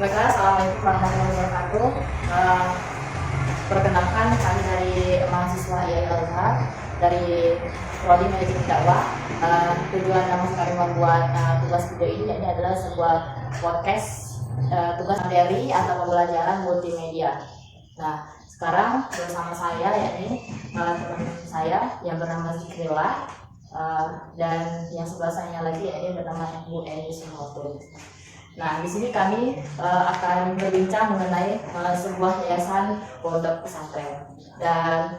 Baiklah, assalamualaikum warahmatullahi wabarakatuh. Eh, Perkenalkan, kami dari mahasiswa IAI Al-Azhar dari Prodi Manajemen Dakwah. Tujuan kami kami membuat tugas video ini adalah sebuah podcast tugas materi atau pembelajaran multimedia. Nah, sekarang bersama saya yakni teman saya yang bernama Zikrila dan yang sebelah saya lagi yakni bernama Bu Eni Simoto. Nah, di sini kami akan berbincang mengenai sebuah yayasan pondok pesantren dan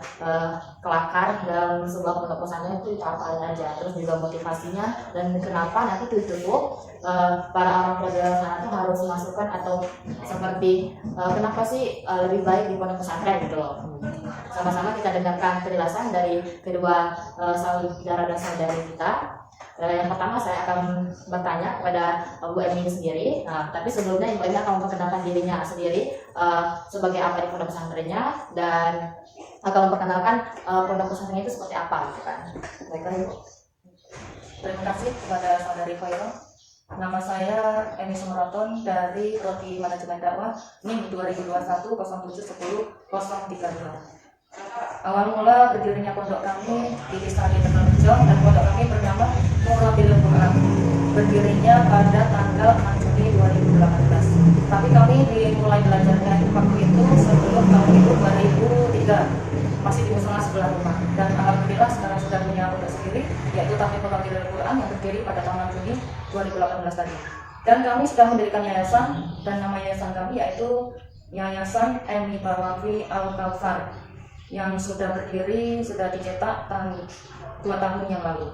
kelakar dalam sebuah pondok pesantren itu apa aja, terus juga motivasinya dan kenapa nanti tuh para orang tua di sana itu harus masukkan atau seperti kenapa sih lebih baik di pondok pesantren gitu loh. Sama-sama kita dengarkan penjelasan dari kedua saudara dan saudari kita. Yang pertama saya akan bertanya kepada Bu Emi sendiri. Nah, tapi sebelumnya Ibu Emi akan memperkenalkan dirinya sendiri sebagai apa di pondok pesantrennya dan akan memperkenalkan pondok pesantren itu seperti apa, gitu kan? Baiklah Ibu. Terima kasih kepada saudari Khairul. Nama saya Eni Sumraton dari Prodi Manajemen Dakwah NIM 2021 0710 032. Awal mula berdirinya pondok kami di Desa Tegalrejo dan pondok kami bernama Muratil Quran. Berdirinya pada tanggal 6 Juni 2018. Tapi kami dimulai belajarnya waktu itu sebelum tahun itu 2003, masih di musola sebelah rumah. Dan alhamdulillah sekarang sudah punya pondok sendiri, yaitu Tahfidz Muratil Quran yang berdiri pada tahun 6 Juni 2018 tadi. Dan kami sudah mendirikan yayasan, dan nama yayasan kami yaitu Yayasan Emi Bawafi Al-Kautsar, yang sudah berdiri, sudah dicetak tahun 2 tahun yang lalu.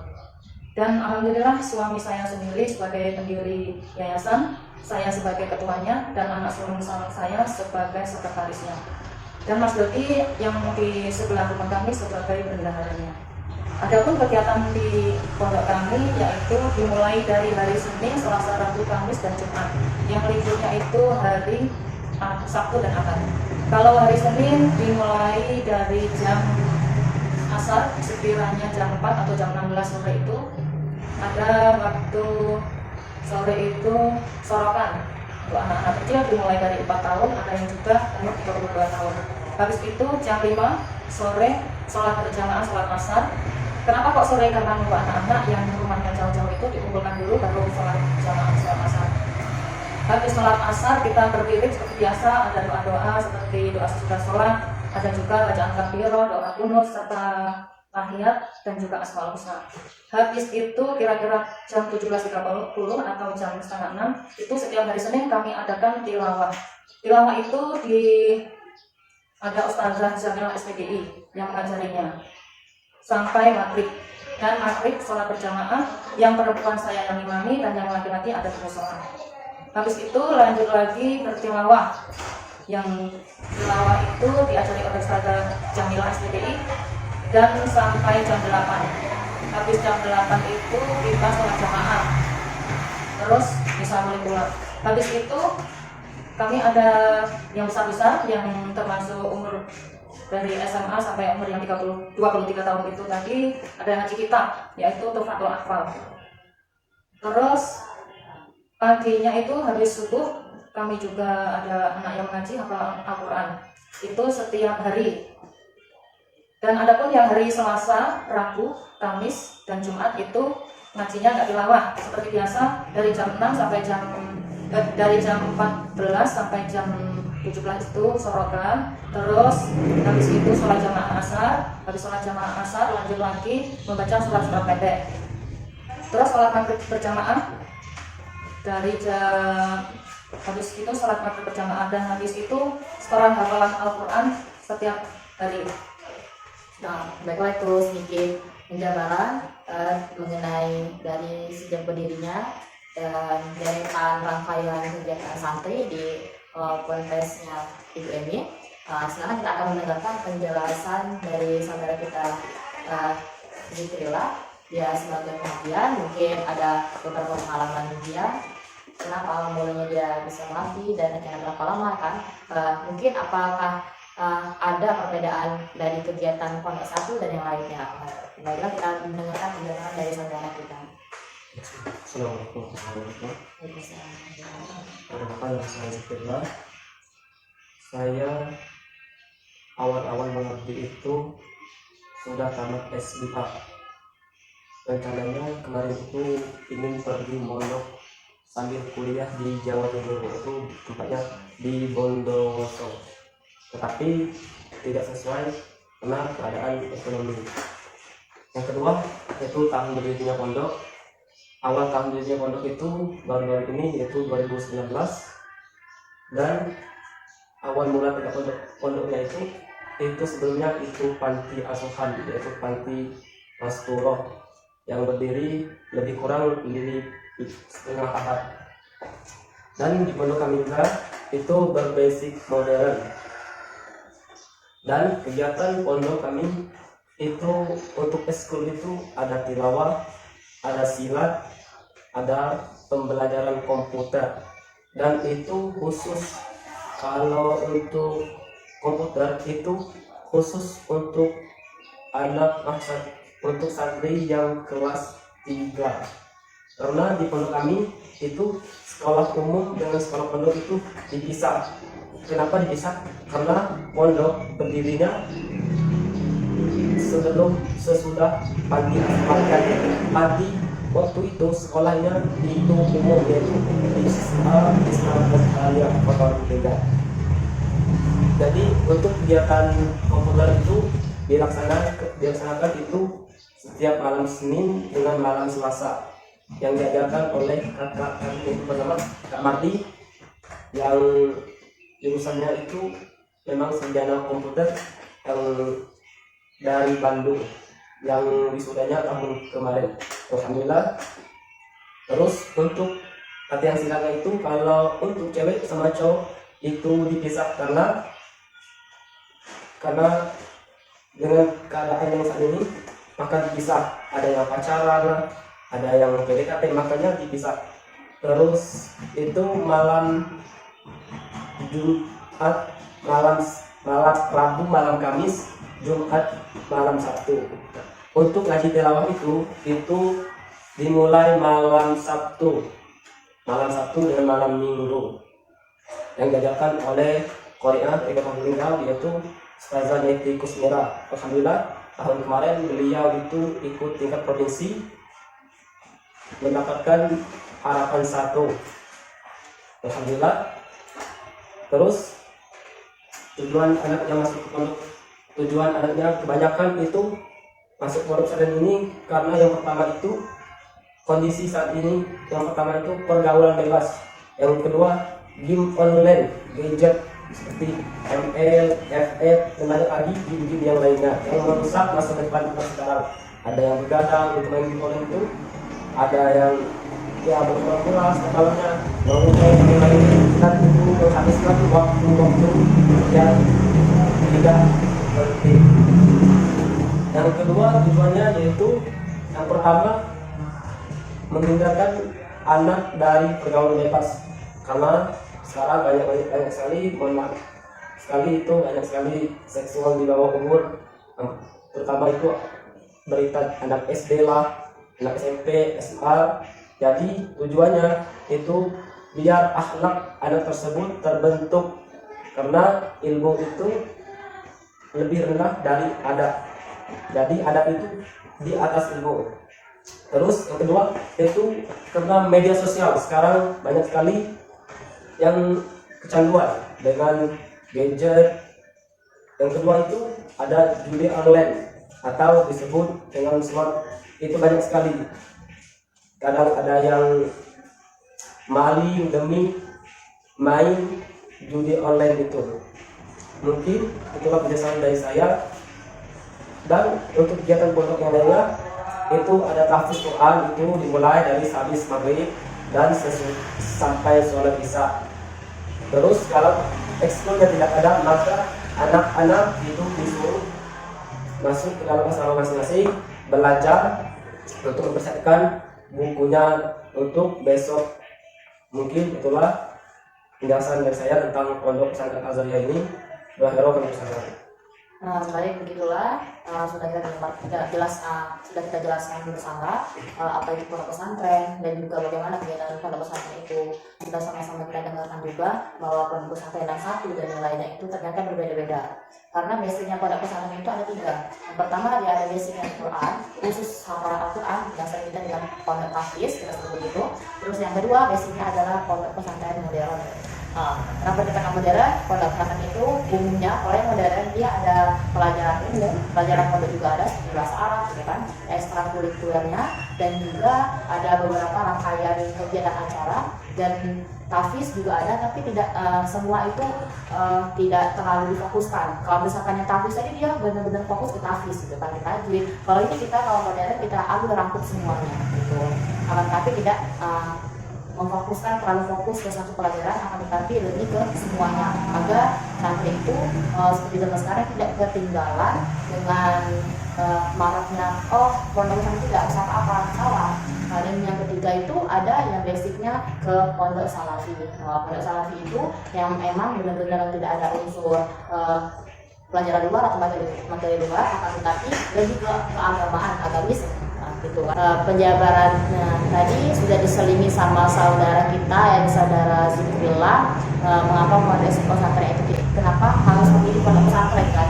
Dan alhamdulillah suami saya sendiri sebagai pendiri yayasan, saya sebagai ketuanya, dan anak sulung saya sebagai sekretarisnya. Dan Mas Dodi yang di sebelah rumah kami sebagai bendaharanya. Adapun kegiatan di pondok kami yaitu dimulai dari hari Senin, Selasa, Rabu, Kamis, dan Jumat. Yang liburnya itu hari Sabtu dan Ahad. Kalau hari Senin dimulai dari jam asar, sekiranya jam 4 atau jam 16 sore itu ada waktu sore itu sorokan untuk anak-anak kecil dimulai dari 4 tahun, ada yang juga umur 32 tahun. Habis itu jam 5 sore sholat berjamaah sholat asar. Kenapa kok sore? Karena untuk anak-anak yang rumahnya jauh-jauh itu dikumpulkan dulu baru sholat berjamaah sholat asar. Habis sholat asar kita berdiri seperti biasa, ada doa-doa seperti doa sesudah sholat, ada juga bacaan takbiro, doa kunut, serta tahiyat dan juga asmaul husna. Habis itu kira-kira jam 17.30 atau jam setengah 6 itu setiap hari Senin kami adakan tilawah. Tilawah itu ada Ustazah Jamila SPDI yang mengajarinya sampai maghrib. Dan maghrib sholat berjamaah, yang perempuan saya yang imami dan yang laki-laki ada di musola. Habis itu lanjut lagi bertilawah. Yang tilawah itu diajari oleh Ustazah Jamila SPDI dan sampai jam 8. Habis jam 8 itu kita sholat jamaah. Terus bisa mulai pulang. Habis itu kami ada yang besar-besar yang termasuk umur dari SMA sampai umur yang 23 tahun itu tadi ada yang ngaji kita, yaitu Tuhfatul Atfal. Terus paginya itu habis subuh kami juga ada anak yang mengaji hafal Al-Quran itu setiap hari. Dan adapun yang hari Selasa, Rabu, Kamis, dan Jumat itu ngajinya nggak tilawah seperti biasa dari jam 6 sampai dari jam 14 sampai jam 17 itu sorokan. Terus habis itu sholat jamaah asar. Habis sholat jamaah asar lanjut lagi membaca surat-surat pendek. Terus sholat maghrib berjamaah dari jam habis itu sholat maghrib berjamaah, dan habis itu setoran hafalan Al-Quran setiap hari. Nah, baiklah itu sedikit penjabaran mengenai dari sejak berdirinya dan deretan rangkaian kegiatan santri di kontesnya Ibu Emi. Sekarang kita akan mendengarkan penjelasan dari saudara kita Zikrila. Dia sebagai pengabdian, mungkin ada beberapa pengalaman dia, kenapa awal mulanya dia bisa mengabdi dan akhirnya berapa lama kan. Mungkin apakah ada perbedaan dari kegiatan pondok satu dan yang lainnya. Baiklah kita mendengarkan penjelasan dari saudara kita. Assalamualaikum warahmatullahi wabarakatuh. Perkenalkan, nama saya Zikrillah. Saya awal-awal mengabdi itu sudah tamat S2. Rencananya kemarin itu ingin pergi mondok sambil kuliah di Jawa Timur, yaitu tempatnya di Bondowoso. Tetapi tidak sesuai karena keadaan ekonomi. Yang kedua yaitu tahun berdirinya pondok. Awal tahun berdirinya pondok itu baru-baru ini, yaitu 2019. Dan awal mula pondoknya itu sebelumnya itu panti asuhan, yaitu panti Masturoh, yang berdiri lebih kurang di setengah abad. Dan di pondok kami juga itu berbasic modern. Dan kegiatan pondok kami itu untuk eskul itu ada tilawah, ada silat, ada pembelajaran komputer. Dan itu khusus, kalau untuk komputer itu khusus untuk anak untuk santri yang kelas 3. Karena di pondok kami itu sekolah umum dengan sekolah pondok itu dipisah. Kenapa dipisah? Karena pondok berdirinya sesudah panti asuhan. Panti waktu itu sekolahnya itu umum, yaitu Islam Australia Kota Beda. Jadi untuk kegiatan komputer itu dilaksanakan itu setiap malam Senin dengan malam Selasa, yang diajarkan oleh kakak kami itu bernama Kak Mardi, yang jurusannya itu memang sarjana komputer yang dari Bandung, yang wisudanya tahun kemarin. Alhamdulillah. Terus untuk latihan silatnya itu kalau untuk cewek sama cowok itu dipisah karena dengan keadaan yang saat ini maka dipisah. Ada yang pacaran, ada yang PDKT, makanya dipisah. Terus itu malam Jumat, malam Rabu, malam Kamis, Jumat, malam Sabtu. Untuk ngaji tilawah itu dimulai malam Sabtu dengan malam Minggu, yang diajarkan oleh Korea Ekonomi Meninggal, yaitu Ustazah Neti Kusmira. Alhamdulillah tahun kemarin beliau itu ikut tingkat provinsi mendapatkan harapan 1. Alhamdulillah. Terus tujuan anak yang masuk ke pondok, tujuan anaknya kebanyakan itu masuk pondok pesantren ini karena yang pertama itu kondisi saat ini, yang pertama itu pergaulan bebas, yang kedua game online, gadget seperti ML, FF, dan banyak lagi game-game yang lainnya yang merusak masa depan kita sekarang. Ada yang begadang untuk main game online itu, ada yang ya berpura-pura sekalanya main game lain, dan itu menghabiskan waktu yang tidak penting. Yang kedua tujuannya yaitu, yang pertama menghindarkan anak dari pergaulan bebas, karena sekarang banyak sekali, banyak sekali seksual di bawah umur. Terutama itu berita anak SD lah, anak SMP, SMA. Jadi tujuannya itu biar akhlak anak tersebut terbentuk, karena ilmu itu lebih rendah dari adab. Jadi adab itu di atas ilmu. Terus yang kedua itu karena media sosial sekarang banyak sekali yang kecanduan dengan gadget. Yang kedua itu ada judi online atau disebut dengan slot. Itu banyak sekali. Kadang ada yang maling demi main judi online itu. Mungkin itulah penjelasan dari saya. Dan untuk kegiatan pondok yang lainnya itu ada tahfiz Quran, itu dimulai dari habis maghrib dan sampai sholat isya. Terus kalau ekskulnya tidak ada, maka anak-anak itu disuruh masuk ke dalam asrama masing-masing, belajar untuk mempersiapkan bukunya untuk besok. Mungkin itulah penjelasan dari saya tentang pondok pesantren Azhariyah ini. Kami Baik, begitulah sudah kita jelaskan bersama apa itu pondok pesantren dan juga bagaimana kegiatan pondok pesantren itu. Kita sama-sama kita dengarkan juga bahwa pondok pesantren yang satu dan yang lainnya itu ternyata berbeda-beda. Karena basicnya pondok pesantren itu ada 3. Yang pertama dia ada basicnya Al-Quran, khusus hafalan Al-Quran, dasar kita dengan pondok tahfiz, kita sebut begitu. Terus yang kedua basicnya adalah pondok pesantren modern. Kenapa dikatakan modern? Pondok pesantren itu umumnya kalau yang modern dia ada pelajaran umum, pelajaran pondok juga ada seperti bahasa Arab, ya kan, ekstrakurikulernya, dan juga ada beberapa rangkaian kegiatan acara dan tahfiz juga ada, tapi tidak semua itu tidak terlalu difokuskan. Kalau misalkan yang tahfiz tadi dia benar-benar fokus ke tahfiz gitu kan, tajwid. Kalau ini kita kalau modern kita ambil rangkup semuanya gitu. Tapi tidak memfokuskan terlalu fokus ke satu pelajaran, akan tetapi lebih ke semuanya agar santri itu seperti zaman sekarang tidak ketinggalan dengan maraknya pondok pesantren tidak usah apa salah. Dan yang ketiga itu ada yang basicnya ke pondok salafi. Pondok salafi itu yang emang benar-benar tidak ada unsur pelajaran luar atau materi luar, akan tetapi lebih ke keagamaan, agamis. Gitu. Penjabarannya tadi sudah diselingi sama saudara kita yang saudara Zikrillah, mengapa pondok pesantren itu kenapa harus memilih pondok pesantren kan